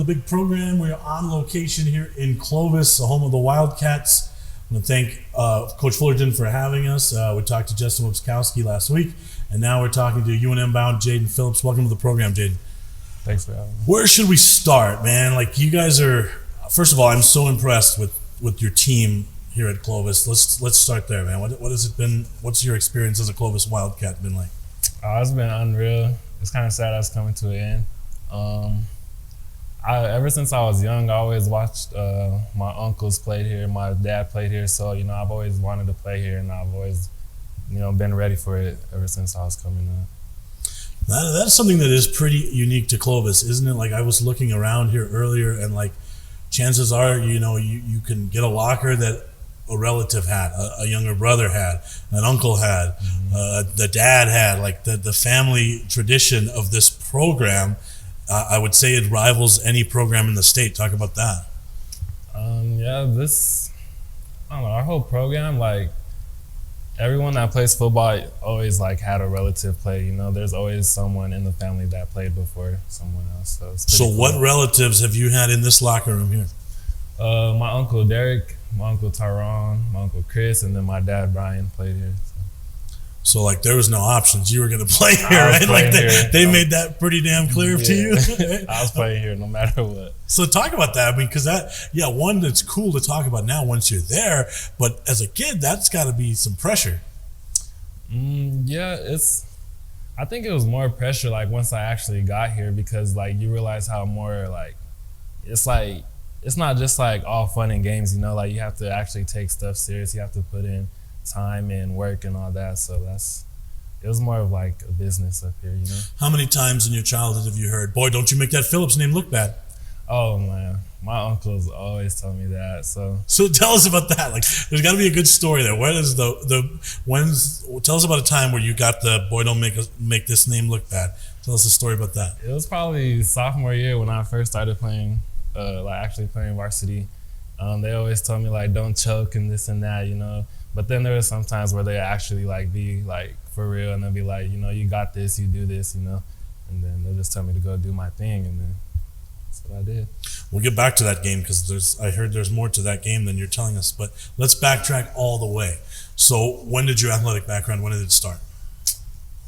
big program. We're on location here in Clovis, the home of the Wildcats. I want to thank Coach Fullerton for having us. We talked to Justin Wipskowski last week, and now we're talking to UNM bound Jaden Phillips. Welcome to the program, Jaden. Thanks for having me. Where should we start, man? Like, you guys are, first of all, I'm so impressed with your team here at Clovis. Let's start there, man. What has it been? What's your experience as a Clovis Wildcat been like? It's been unreal. It's kind of sad I was coming to an end. Ever since I was young, I always watched my uncles play here. My dad played here, so I've always wanted to play here, and I've always been ready for it ever since I was coming up. That's something that is pretty unique to Clovis, isn't it? Like, I was looking around here earlier, and like, chances are, you can get a locker that a relative had, a younger brother had, an uncle had, the dad had. Like, the family tradition of this program, I would say it rivals any program in the state. Talk about that. I don't know, our whole program, like, everyone that plays football always like had a relative play. There's always someone in the family that played before someone else. So cool. What relatives have you had in this locker room here? My uncle Derek, my uncle Tyrone, my uncle Chris, and then my dad Brian played here. So like, there was no options. You were going to play here, right? Like, they made that pretty damn clear to you. I was playing here no matter what. So talk about that. I mean, because one, that's cool to talk about now once you're there, but as a kid, that's got to be some pressure. I think it was more pressure like once I actually got here, because like you realize how more like it's not just like all fun and games. Like, you have to actually take stuff serious. You have to put in time and work and all that. So it was more of like a business up here. How many times in your childhood have you heard, "Boy, don't you make that Phillips name look bad"? Oh man, my uncles always tell me that. So tell us about that. Like, there's got to be a good story there. Tell us about a time where you got the "boy, don't make this name look bad." Tell us a story about that. It was probably sophomore year when I first started playing, actually playing varsity. They always told me like, don't choke and this and that, But then there were some times where they actually like be like for real, and they'll be like, you got this, you do this, and then they'll just tell me to go do my thing, and then that's what I did. We'll get back to that game, because I heard there's more to that game than you're telling us, but let's backtrack all the way. So when did your athletic background, when did it start?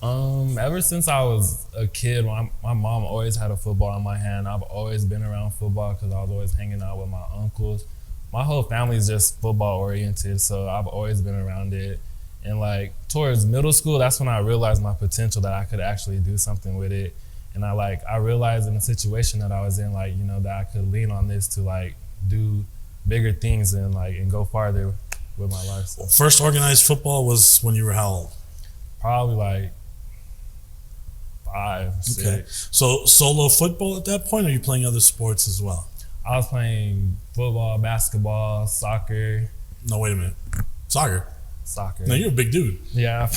Ever since I was a kid, my mom always had a football in my hand. I've always been around football because I was always hanging out with my uncles. My whole family is just football oriented, so I've always been around it. And like towards middle school, that's when I realized my potential, that I could actually do something with it. And I realized in the situation that I was in, like, that I could lean on this to like do bigger things and go farther with my life. So. First organized football was when you were how old? Probably like 5, 6. Okay. So solo football at that point, or are you playing other sports as well? I was playing football, basketball, soccer. No, wait a minute. Soccer? Soccer. No, you're a big dude. Yeah.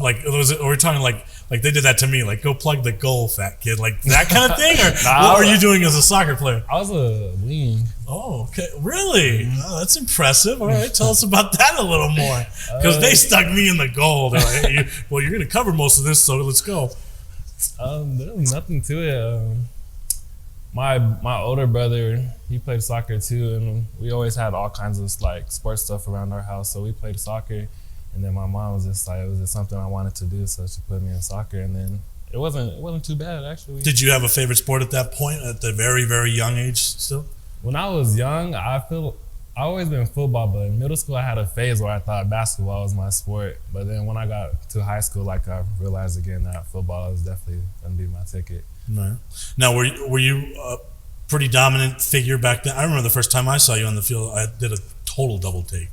Like, we're talking like they did that to me, like, go plug the goal, fat kid, like that kind of thing? Or what were you doing as a soccer player? I was a wing. Oh, okay. Really? Oh, that's impressive. All right, tell us about that a little more. Because they stuck me in the goal. They're like, hey, you're going to cover most of this, so let's go. There was nothing to it. My older brother, he played soccer too, and we always had all kinds of like sports stuff around our house. So we played soccer, and then my mom was just like, it was just something I wanted to do, so she put me in soccer, and then it wasn't too bad actually. Did you have a favorite sport at that point, at the very, very young age still? When I was young, I always been football, but in middle school I had a phase where I thought basketball was my sport. But then when I got to high school, like, I realized again that football is definitely gonna be my ticket. Right. Now, were you a pretty dominant figure back then? I remember the first time I saw you on the field, I did a total double take.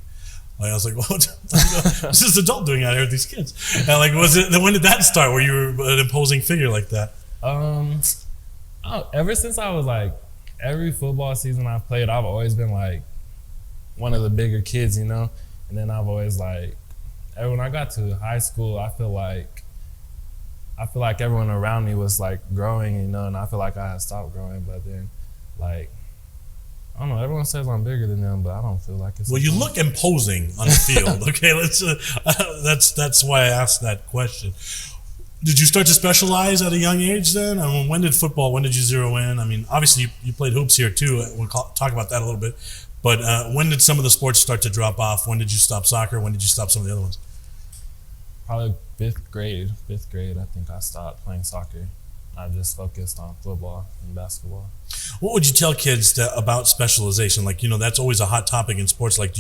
Like, I was like, "What? This is adult doing out here with these kids." And like, when did that start? Where you were an imposing figure like that? Ever since I was like, every football season I played, I've always been like one of the bigger kids, And then I've always like, when I got to high school, I feel like everyone around me was like growing, and I feel like I had stopped growing. But then, like, I don't know, everyone says I'm bigger than them, but I don't feel like it's. Well, you look imposing on the field. Okay, let's. That's why I asked that question. Did you start to specialize at a young age then? I mean, when did you zero in? I mean, obviously you played hoops here too. We'll talk about that a little bit. But when did some of the sports start to drop off? When did you stop soccer? When did you stop some of the other ones? Probably fifth grade. Fifth grade, I think I stopped playing soccer. I just focused on football and basketball. What would you tell kids about specialization? Like, that's always a hot topic in sports. Like,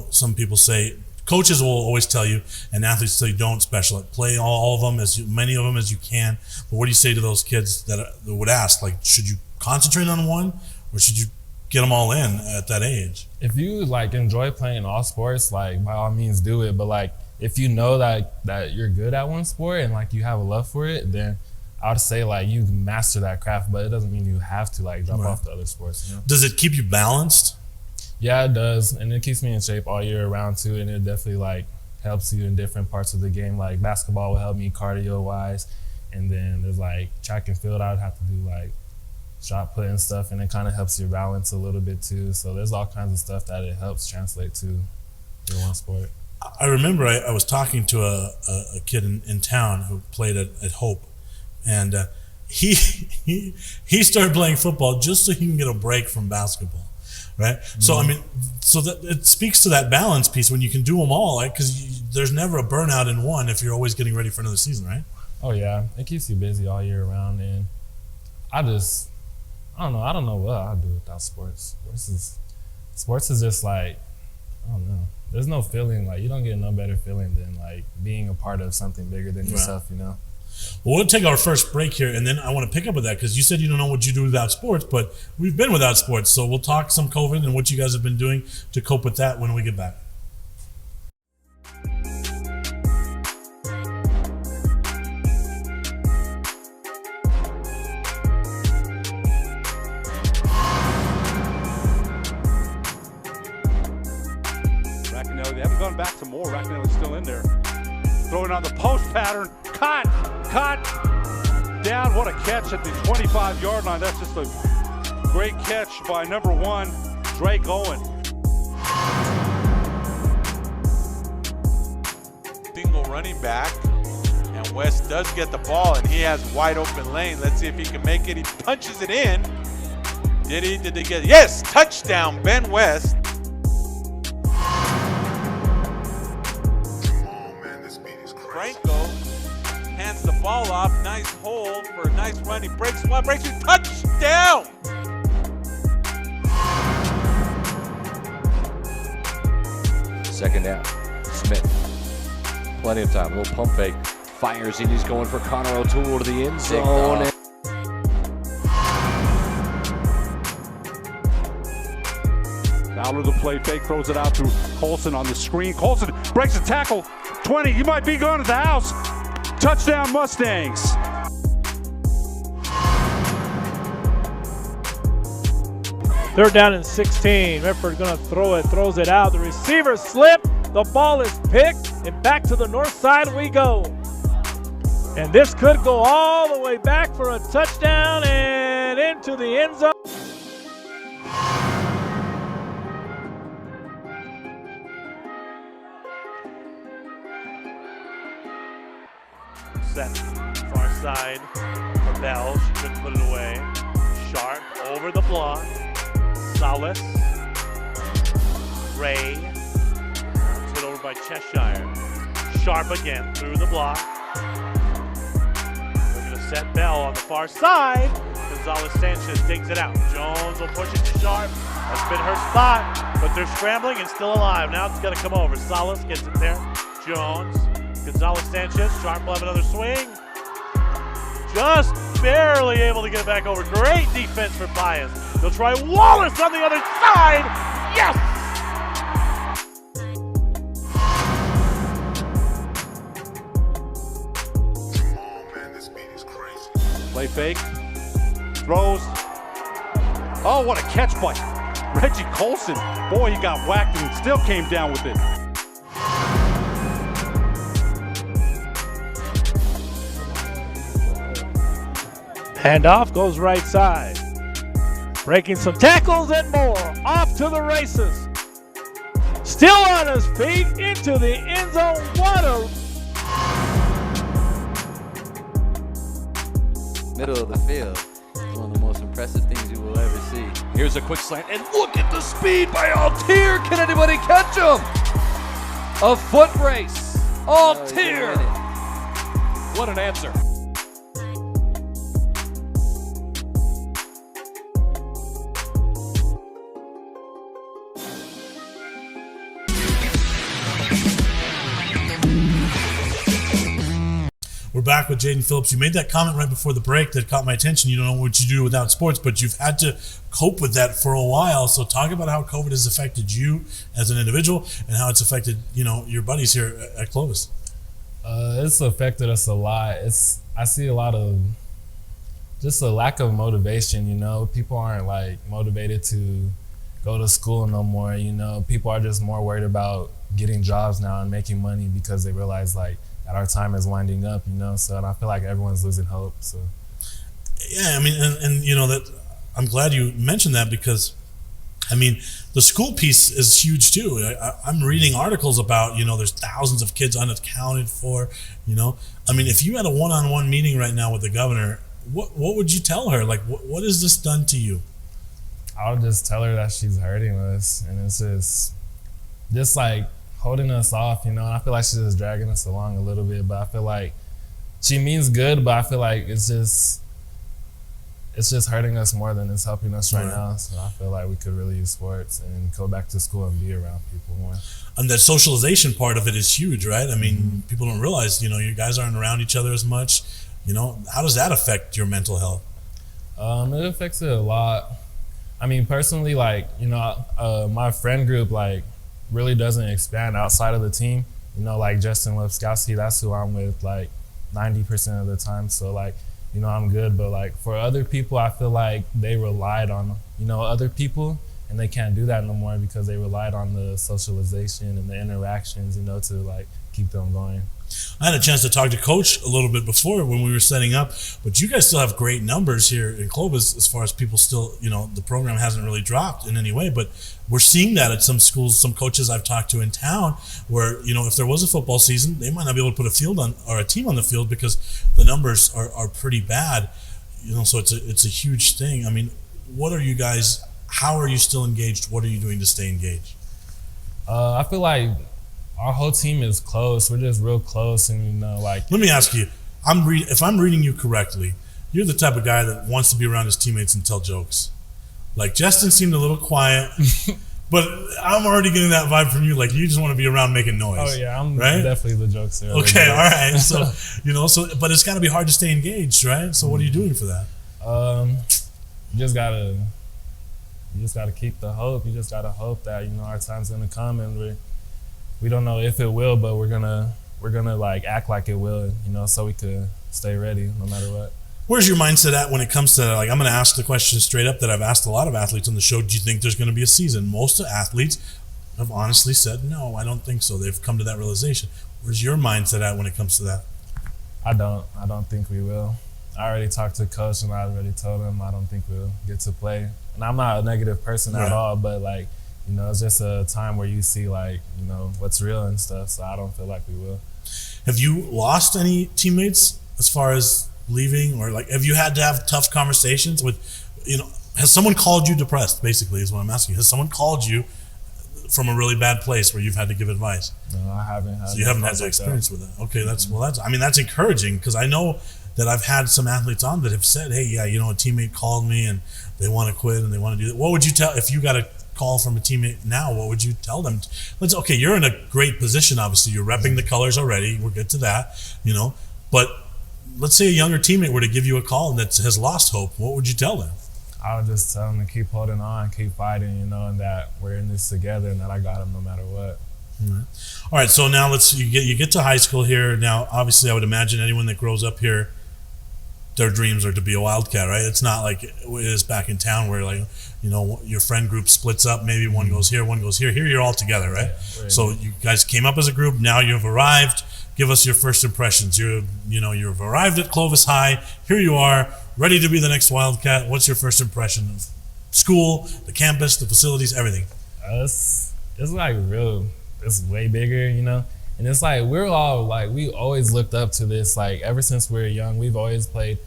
some people say, coaches will always tell you, and athletes tell you, don't specialize. Play all of them, many of them as you can. But what do you say to those kids that would ask, like, should you concentrate on one, or should you get them all in at that age? If you enjoy playing all sports, by all means do it. But if you know that you're good at one sport and you have a love for it, then I would say you master that craft. But it doesn't mean you have to drop off the other sports. Does it keep you balanced? Yeah, it does, and it keeps me in shape all year round too. And it definitely helps you in different parts of the game. Like basketball will help me cardio wise, and then there's track and field. I would have to do shot put and stuff, and it kind of helps your balance a little bit too. So there's all kinds of stuff that it helps translate to your one sport. I remember I was talking to a kid in town who played at Hope, and he started playing football just so he can get a break from basketball. Right. So, I mean, so that it speaks to that balance piece when you can do them all, because there's never a burnout in one if you're always getting ready for another season, right? Oh, yeah. It keeps you busy all year round. And I don't know what I'd do without sports. Sports is just I don't know. There's no feeling, you don't get no better feeling than being a part of something bigger than yourself, Well, we'll take our first break here, and then I want to pick up with that because you said you don't know what you do without sports, but we've been without sports. So we'll talk some COVID and what you guys have been doing to cope with that when we get back. They haven't gone back to more. Racknell is still in there. Throwing on the post pattern. Caught. Down. What a catch at the 25-yard line. That's just a great catch by number 1, Drake Owen. Single running back. And West does get the ball, and he has wide open lane. Let's see if he can make it. He punches it in. Did they get it? Yes! Touchdown, Ben West. Franco hands the ball off. Nice hold for a nice run. He breaks one, breaks two. Touchdown! Second down. Smith. Plenty of time. A little pump fake. Fires in. He's going for Connor O'Toole to the end zone. Fowler the play fake, throws it out to Colson on the screen. Colson breaks a tackle. 20, you might be going to the house. Touchdown Mustangs. Third down and 16. Redford gonna throw it, throws it out. The receiver slipped. The ball is picked, and back to the north side we go. And this could go all the way back for a touchdown and into the end zone. Set far side for Bell. She couldn't put it away. Sharp over the block. Salas. Ray. Hit over by Cheshire. Sharp again through the block. They're going to set Bell on the far side. Gonzalez Sanchez digs it out. Jones will push it to Sharp. That's been her spot, but they're scrambling and still alive. Now it's going to come over. Salas gets it there. Jones. Gonzalez Sanchez, Sharp will have another swing. Just barely able to get it back over. Great defense for Pius. They'll try Wallace on the other side. Yes! Play fake. Throws. Oh, what a catch by Reggie Colson. Boy, he got whacked and still came down with it. Handoff goes right side. Breaking some tackles and more. Off to the races. Still on his feet into the end zone. What a middle of the field. It's one of the most impressive things you will ever see. Here's a quick slant, and look at the speed by Altier. Can anybody catch him? A foot race. Altier. What an answer. We're back with Jaden Phillips. You made that comment right before the break that caught my attention. You don't know what you do without sports, but you've had to cope with that for a while. So talk about how COVID has affected you as an individual and how it's affected, your buddies here at Clovis. It's affected us a lot. I see a lot of just a lack of motivation, People aren't like motivated to go to school no more, People are just more worried about getting jobs now and making money because they realize like that our time is winding up, So and I feel like everyone's losing hope. So yeah, I mean, and that I'm glad you mentioned that because, I mean, the school piece is huge too. I'm reading articles about, there's thousands of kids unaccounted for, I mean, if you had a one-on-one meeting right now with the governor, what would you tell her? Like, what has this done to you? I would just tell her that she's hurting us, and it's just like holding us off, and I feel like she's just dragging us along a little bit, but I feel like she means good, but I feel like it's just hurting us more than it's helping us right now. So I feel like we could really use sports and go back to school and be around people more. And that socialization part of it is huge, right? I mean, people don't realize, you guys aren't around each other as much. How does that affect your mental health? It affects it a lot. I mean, personally, like, my friend group, like, really doesn't expand outside of the team. Like Justin Lepskowski, that's who I'm with like 90% of the time. So like, I'm good. But like for other people, I feel like they relied on, other people, and they can't do that no more because they relied on the socialization and the interactions, to like keep them going. I had a chance to talk to Coach a little bit before when we were setting up, but you guys still have great numbers here in Clovis as far as people still, the program hasn't really dropped in any way, but we're seeing that at some schools, some coaches I've talked to in town where, if there was a football season, they might not be able to put a field on or a team on the field because the numbers are pretty bad, so it's a huge thing. I mean, how are you still engaged? What are you doing to stay engaged? I feel like our whole team is close. We're just real close, and like. Let me ask you, if I'm reading you correctly, you're the type of guy that wants to be around his teammates and tell jokes. Like Justin seemed a little quiet, but I'm already getting that vibe from you. Like you just want to be around making noise. Oh yeah, I'm right? definitely the jokester. Okay, all right. So but it's got to be hard to stay engaged, right? So what are you doing for that? You just gotta keep the hope. You just gotta hope that our time's gonna come, and we don't know if it will, but we're gonna like act like it will, so we could stay ready no matter what. Where's your mindset at when it comes to, like, I'm going to ask the question straight up that I've asked a lot of athletes on the show. Do you think there's going to be a season? Most athletes have honestly said, no, I don't think so. They've come to that realization. Where's your mindset at when it comes to that? I don't think we will. I already talked to Coach, and I already told him I don't think we'll get to play. And I'm not a negative person at all, but, like, it's just a time where you see, like, what's real and stuff, so I don't feel like we will. Have you lost any teammates as far as leaving, or like have you had to have tough conversations with, has someone called you depressed, basically is what I'm asking. Has someone called you from a really bad place where you've had to give advice? No, I haven't. So you haven't had that experience with that. Okay, that's encouraging, because I know that I've had some athletes on that have said, hey, yeah, a teammate called me and they want to quit and they want to do that. What would you tell, if you got a call from a teammate now, what would you tell them? Okay, you're in a great position, obviously. You're repping the colors already. We're good to that, but let's say a younger teammate were to give you a call that has lost hope. What would you tell them? I would just tell them to keep holding on, keep fighting, and that we're in this together and that I got them no matter what. All right, so now you get to high school here. Now, obviously, I would imagine anyone that grows up here, their dreams are to be a Wildcat, right? It's not like it is back in town where, like, your friend group splits up. Maybe one goes here, one goes here. Here you're all together, right? Yeah, so you guys came up as a group. Now you've arrived. Give us your first impressions. You've arrived at Clovis High. Here you are, ready to be the next Wildcat. What's your first impression of school, the campus, the facilities, everything? It's like real. It's way bigger, And it's like we're all like, we always looked up to this. Like ever since we were young, we've always played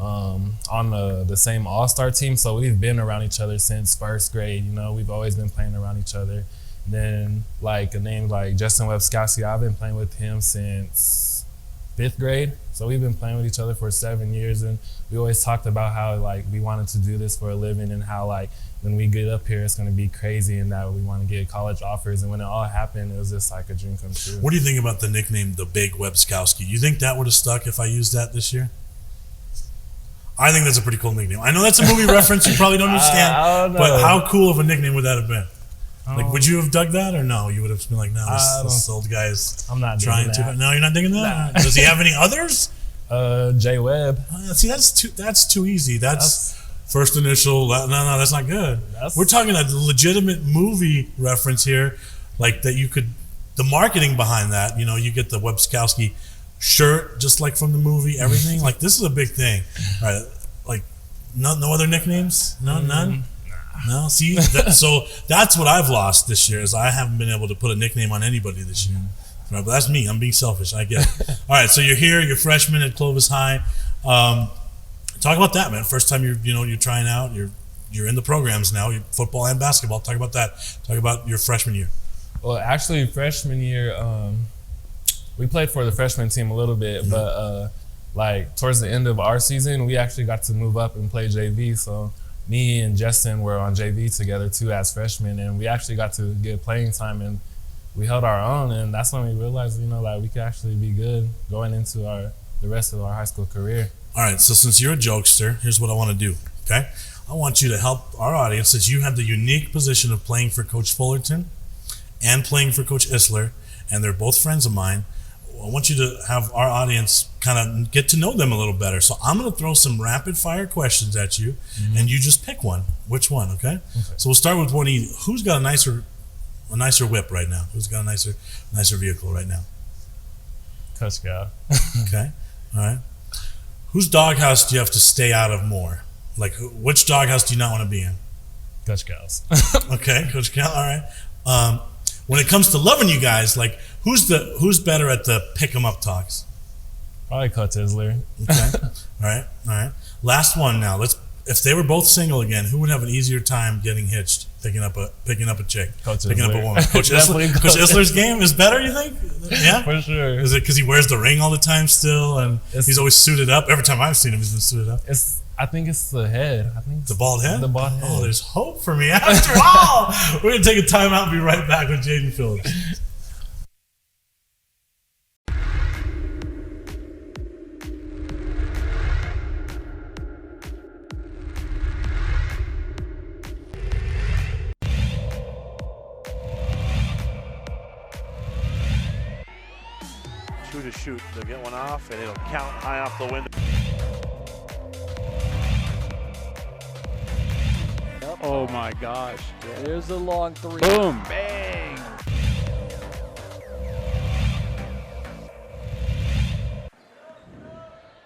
on the same all-star team. So we've been around each other since first grade. You know, we've always been playing around each other. Then like a name like Justin Webskowski, I've been playing with him since 5th grade. So we've been playing with each other for 7 years, and we always talked about how like we wanted to do this for a living, and how like when we get up here it's going to be crazy, and that we want to get college offers. And when it all happened, it was just like a dream come true. What do you think about the nickname, the Big Webskowski? You think that would have stuck if I used that this year? I think that's a pretty cool nickname. I know that's a movie reference you probably don't understand, I don't know. but how cool of a nickname would that have been? Like, would you have dug that, or no? You would have been like, no, this old guy is I'm not trying digging to. that. No, you're not digging that. Does he have any others? J Webb. See, that's too easy. That's first initial. No, that's not good. We're talking a legitimate movie reference here, like that you could. The marketing behind that, you know, you get the Webskowski shirt, just like from the movie, everything. Like, this is a big thing, right? Like, no other nicknames, none. No, see, so that's what I've lost this year, is I haven't been able to put a nickname on anybody this year. Right, but that's me. I'm being selfish. I get it. All right, so you're here. You're freshman at Clovis High. Talk about that, man. First time you're trying out. You're in the programs now. You're football and basketball. Talk about that. Talk about your freshman year. Well, actually, freshman year, we played for the freshman team a little bit, but like towards the end of our season, we actually got to move up and play JV. So me and Justin were on JV together too as freshmen, and we actually got to get playing time, and we held our own. And that's when we realized, you know, that we could actually be good going into the rest of our high school career. All right, so since you're a jokester, here's what I want to do, okay? I want you to help our audience, since you have the unique position of playing for Coach Fullerton and playing for Coach Isler, and they're both friends of mine. I want you to have our audience kind of get to know them a little better. So I'm going to throw some rapid fire questions at you, and you just pick one. Which one, okay? So we'll start with one. Who's got a nicer whip right now? Who's got a nicer vehicle right now? Coach Gal. Okay, all right. Whose doghouse do you have to stay out of more? Like, which doghouse do you not want to be in? Coach Gal's. Okay, Coach Gal, all right. When it comes to loving you guys, like, who's better at the pick 'em up talks? Probably Coach Isler. Okay. All right. Last one now. If they were both single again, who would have an easier time getting hitched, picking up a chick, picking up a woman? Coach Isler's game is better, you think? Yeah, for sure. Is it because he wears the ring all the time still, and he's always suited up? Every time I've seen him, he's been suited up. I think it's the head. I think the bald head. The bald head. Oh, there's hope for me after all. We're gonna take a timeout and be right back with Jaden Phillips. Shoot, they'll get one off, and it'll count high off the window. Oh my gosh. There's a long three. Boom. Bang.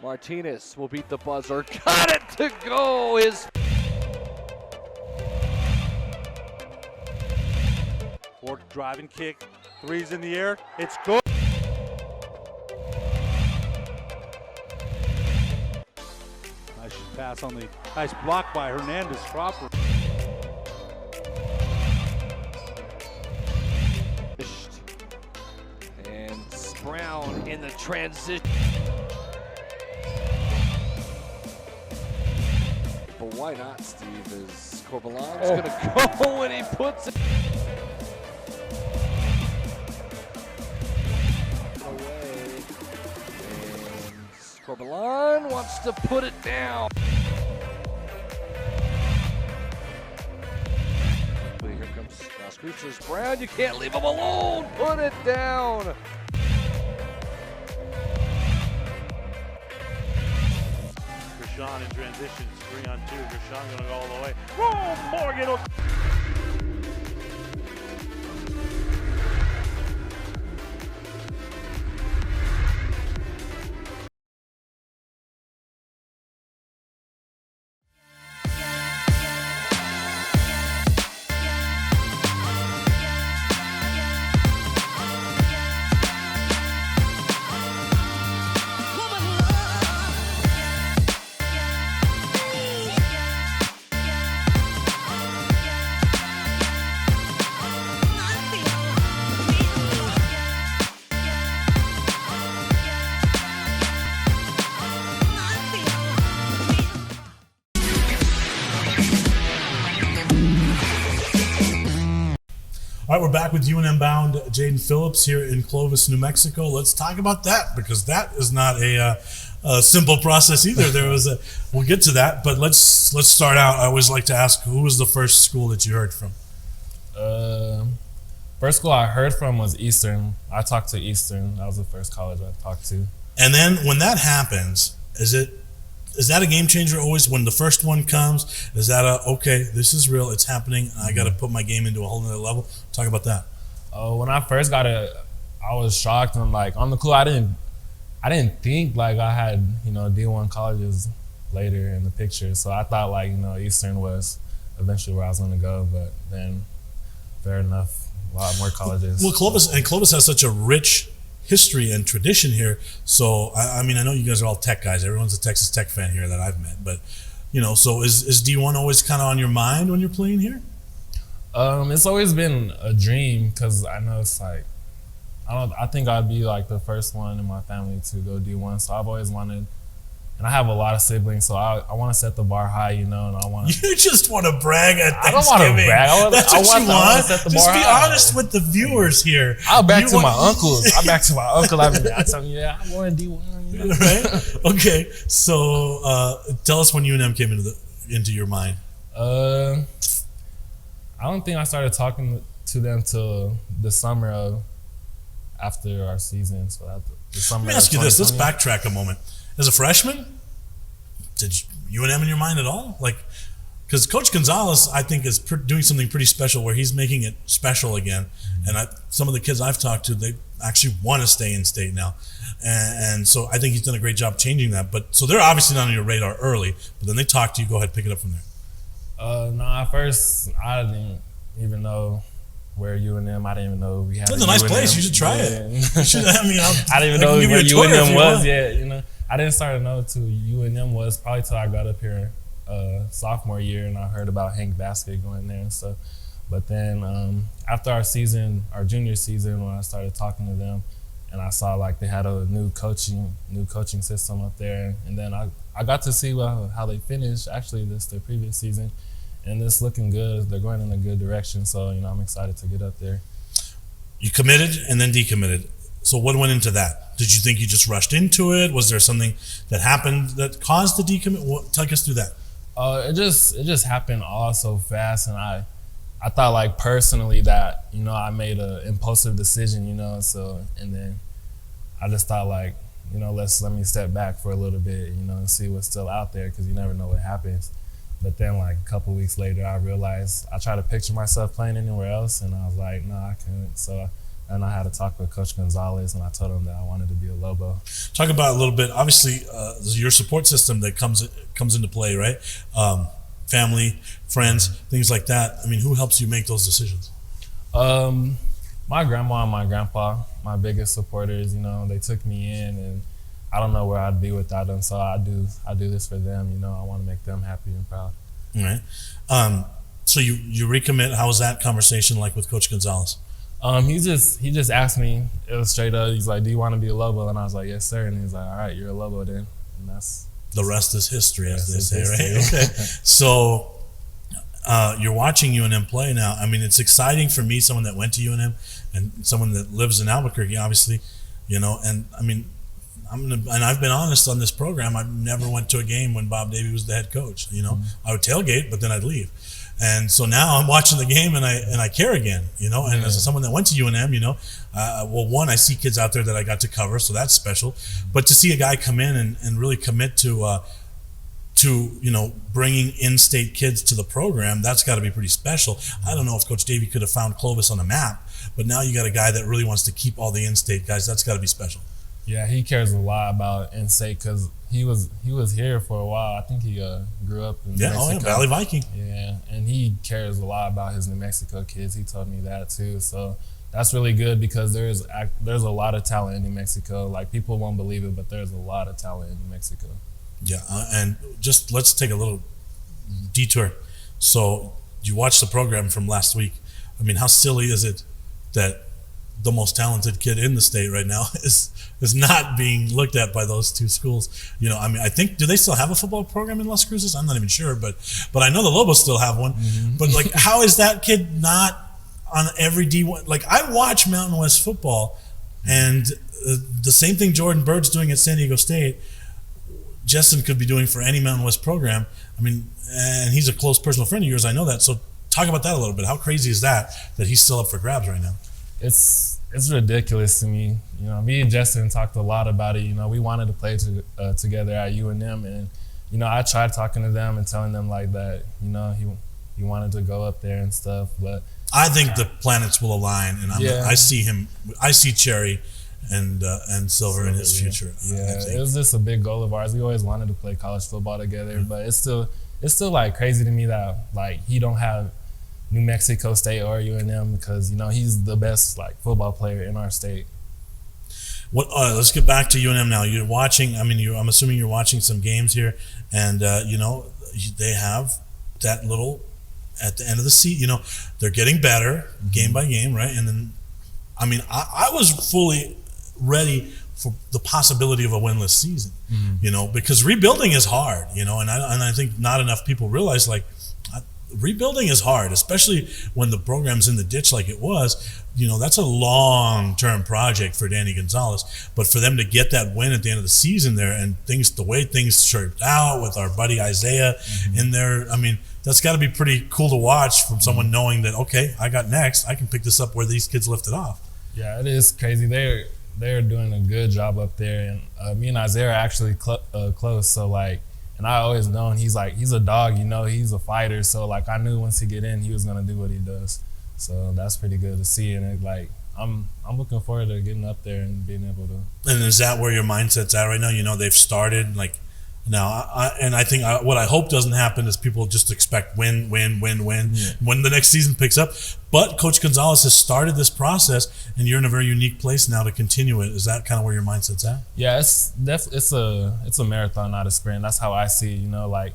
Martinez will beat the buzzer. Got it to go. Fork driving kick. Three's in the air. It's good. Pass on the nice block by Hernandez Cropper. And Brown in the transition. But why not, Steve? Is Corbalan's going to go and he puts it away. And Corbalan wants to put it down. Here comes Screechers. Brown, you can't leave him alone. Put it down. Gershon in transition, 3-on-2. Gershon going to go all the way. Whoa, Morgan. All right, we're back with UNM bound Jaden Phillips here in Clovis, New Mexico. Let's talk about that, because that is not a simple process either. We'll get to that, but let's start out. I always like to ask, who was the first school that you heard from? First school I heard from was Eastern. I talked to Eastern. That was the first college I talked to. And then when that happens, is that a game changer always when the first one comes? Is that okay, this is real, it's happening, I got to put my game into a whole nother level? Talk about that. When I first got it, I was shocked. And like on the cool, I didn't think like I had, D1 colleges later in the picture. So I thought like, Eastern was eventually where I was going to go, but then fair enough, a lot more colleges. Well, Clovis has such a rich history and tradition here. So I mean, I know you guys are all Tech guys. Everyone's a Texas Tech fan here that I've met. But so is D1 always kind of on your mind when you're playing here? It's always been a dream, because I know it's like I think I'd be like the first one in my family to go D1. So I've always wanted. And I have a lot of siblings, so I want to set the bar high, and I want to. You just want to brag at Thanksgiving. I don't want to brag. That's what you want. Set the just bar be high. honest with the viewers here. I'll back to my uncles. I tell them, yeah, I'm going D1. Right? Okay. So tell us when UNM came into your mind. I don't think I started talking to them till the summer after our season. So the summer. Let me ask you this. Let's backtrack a moment. As a freshman, did UNM in your mind at all? Like, because Coach Gonzalez, I think, is doing something pretty special where he's making it special again. And some of the kids I've talked to, they actually want to stay in state now. And so I think he's done a great job changing that. So they're obviously not on your radar early, but then they talk to you. Go ahead, pick it up from there. No, at first, I didn't even know where UNM. I didn't even know we had. It's a nice place. You should try it. I didn't even know where UNM was yet. I didn't start to know till UNM was probably till I got up here sophomore year, and I heard about Hank Basket going there and stuff. But then after our junior season, when I started talking to them, and I saw like they had a new coaching system up there, and then I got to see how they finished. Actually, their previous season, and it's looking good. They're going in a good direction. So I'm excited to get up there. You committed and then decommitted. So what went into that? Did you think you just rushed into it? Was there something that happened that caused the decommit? Take us through that. It just happened all so fast, and I thought like personally that I made an impulsive decision, So and then I just thought like let me step back for a little bit, and see what's still out there, because you never know what happens. But then like a couple weeks later, I realized I tried to picture myself playing anywhere else, and I was like, no, I couldn't. So. And I had to talk with Coach Gonzalez, and I told him that I wanted to be a Lobo. Talk about a little bit, obviously, your support system that comes into play, right? Family, friends, things like that. I mean, who helps you make those decisions? My grandma and my grandpa, my biggest supporters. They took me in, and I don't know where I'd be without them. So I do this for them. I want to make them happy and proud. All right. So you recommit. How was that conversation like with Coach Gonzalez? He just asked me. It was straight up. He's like, "Do you want to be a Lobo?" And I was like, "Yes, sir." And he's like, "All right, you're a Lobo then." And that's the rest is history, as they say, right? Okay. So you're watching UNM play now. I mean, it's exciting for me, someone that went to UNM and someone that lives in Albuquerque, obviously. And I mean, I've been honest on this program. I never went to a game when Bob Davie was the head coach. I would tailgate, but then I'd leave. And so now I'm watching the game, and I care again, And as someone that went to UNM, well, one, I see kids out there that I got to cover, so that's special. But to see a guy come in and really commit to bringing in-state kids to the program, that's got to be pretty special. I don't know if Coach Davie could have found Clovis on the map, but now you got a guy that really wants to keep all the in-state guys. That's got to be special. Yeah, he cares a lot about in-state, because he was here for a while. I think he grew up in New Mexico. Valley Viking. Yeah, and he cares a lot about his New Mexico kids. He told me that too. So that's really good, because there's a lot of talent in New Mexico. Like, people won't believe it, but there's a lot of talent in New Mexico. Yeah, and just let's take a little detour. So you watched the program from last week. I mean, how silly is it that the most talented kid in the state right now is not being looked at by those two schools? I mean, I think, do they still have a football program in Las Cruces? I'm not even sure, but I know the Lobos still have one. Mm-hmm. But like, how is that kid not on every D1. Like, I watch Mountain West football, and the same thing Jordan Bird's doing at San Diego State, Justin could be doing for any Mountain West program. I mean, and he's a close personal friend of yours. I know that. So talk about that a little bit. How crazy is that he's still up for grabs right now? It's ridiculous to me. You know, me and Justin talked a lot about it. You know, we wanted to play together at UNM, and you know, I tried talking to them and telling them like that. You know, he wanted to go up there and stuff, but I think the planets will align, and I see Cherry and Silver in his future. Yeah, it was just a big goal of ours. We always wanted to play college football together, but it's still like crazy to me that like he don't have New Mexico State or UNM, because you know he's the best like football player in our state. Let's get back to UNM now. You're watching. I mean, I'm assuming you're watching some games here, and you know they have that little at the end of the season. You know, they're getting better game by game, right? And then, I mean, I was fully ready for the possibility of a winless season, you know, because rebuilding is hard, you know, and I think not enough people realize, like, rebuilding is hard, especially when the program's in the ditch like it was. You know, that's a long-term project for Danny Gonzalez. But for them to get that win at the end of the season there, and the way things shaped out with our buddy Isaiah in there, I mean, that's got to be pretty cool to watch from someone knowing that, okay, I got next. I can pick this up where these kids left it off. Yeah, it is crazy. They're doing a good job up there, and me and Isaiah are actually close. So like, and I always known he's a dog, you know, he's a fighter. So like, I knew once he get in, he was gonna do what he does. So that's pretty good to see, and it, like, I'm looking forward to getting up there and being able to. And is that where your mindset's at right now? You know, they've started like. Now, I think what I hope doesn't happen is people just expect win when the next season picks up. But Coach Gonzalez has started this process, and you're in a very unique place now to continue it. Is that kind of where your mindset's at? Yeah, it's a marathon, not a sprint. That's how I see it. You know, like,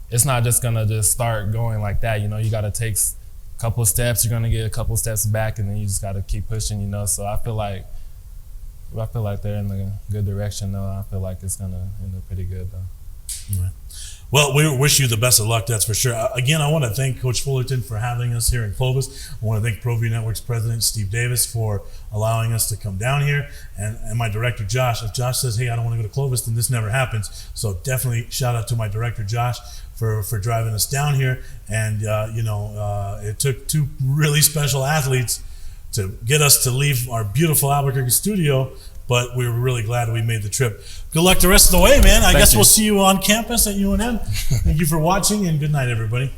it's not just gonna just start going like that. You know, you got to take a couple of steps. You're gonna get a couple of steps back, and then you just got to keep pushing. You know, so I feel like they're in a good direction though. I feel like it's gonna end up pretty good though. Right. Well, we wish you the best of luck, that's for sure. Again, I want to thank Coach Fullerton for having us here in Clovis. I want to thank ProView Network's president, Steve Davis, for allowing us to come down here. And my director, Josh. If Josh says, hey, I don't want to go to Clovis, then this never happens. So definitely shout out to my director, Josh, for driving us down here. And, it took two really special athletes to get us to leave our beautiful Albuquerque studio, but we were really glad we made the trip. Good luck the rest of the way, man. I guess we'll see you on campus at UNM. Thank you for watching, and good night, everybody.